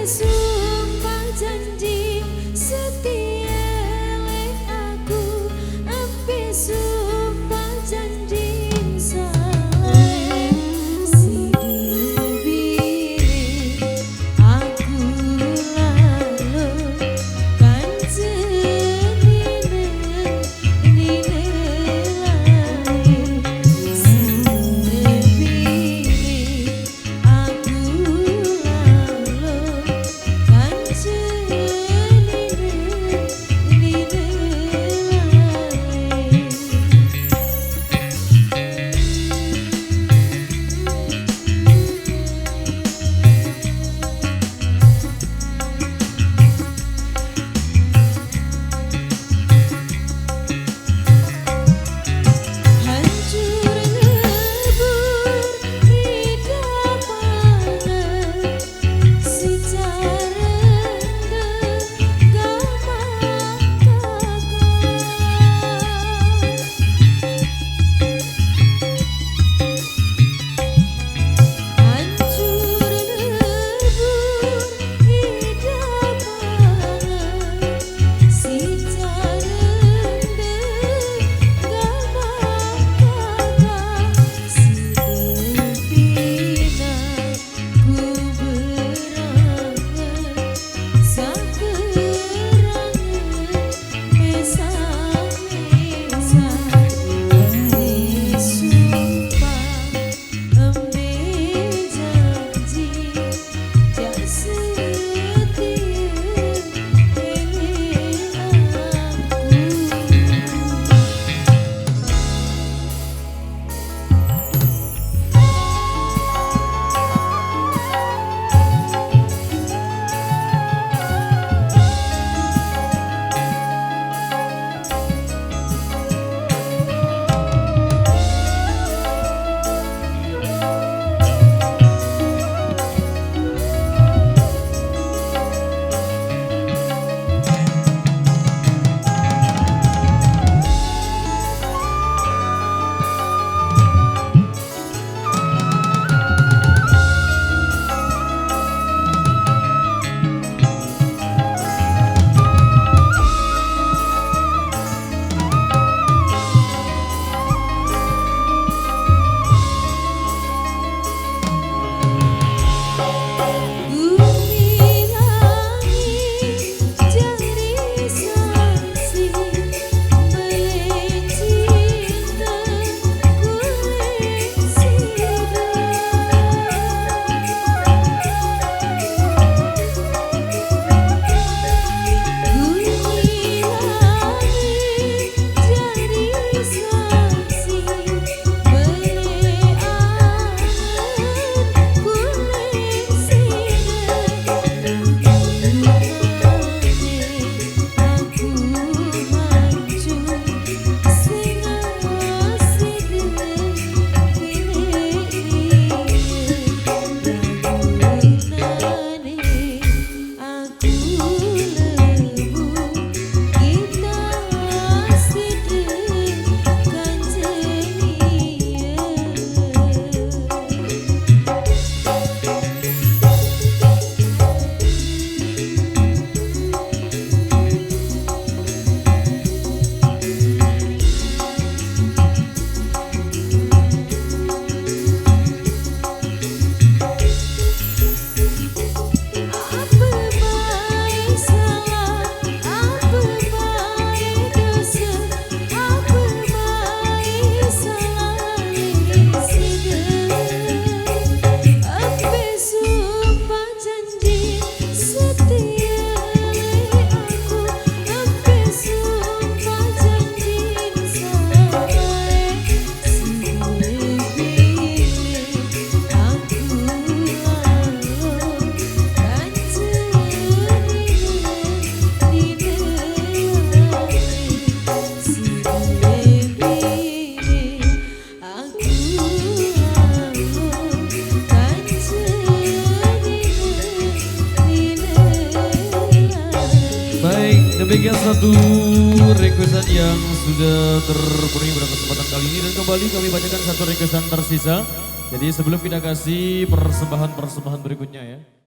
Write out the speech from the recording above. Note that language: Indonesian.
sumpah janji setia lek aku, ampe sumpah janji sae sedih biri aku lalu kan jenine nine lain sedih biri aku lalu kan jenine nine hancur lebur hidapangan secara hancur lebur hidapangan secara sedepina ku berangan sakerangan mesa-mesa disumpah ambe janji jak setia eling aku. Bumi langit jadi saksi beli cinta kulit Bumi langit jadi saksi beli angan kulit aku hancur sing sedih lagunane aku lebu kita sedih kan apa baik salah, apa baik dosa, apa baik salah sedih ampe sumpah janji setia aku, ampe sumpah janji sae sedih biri aku lalu kan Baik, demikian satu requestan yang sudah terpenuhi pada kesempatan kali ini. Dan kembali kami bacakan satu requestan tersisa. Jadi sebelum kita kasih persembahan-persembahan berikutnya ya.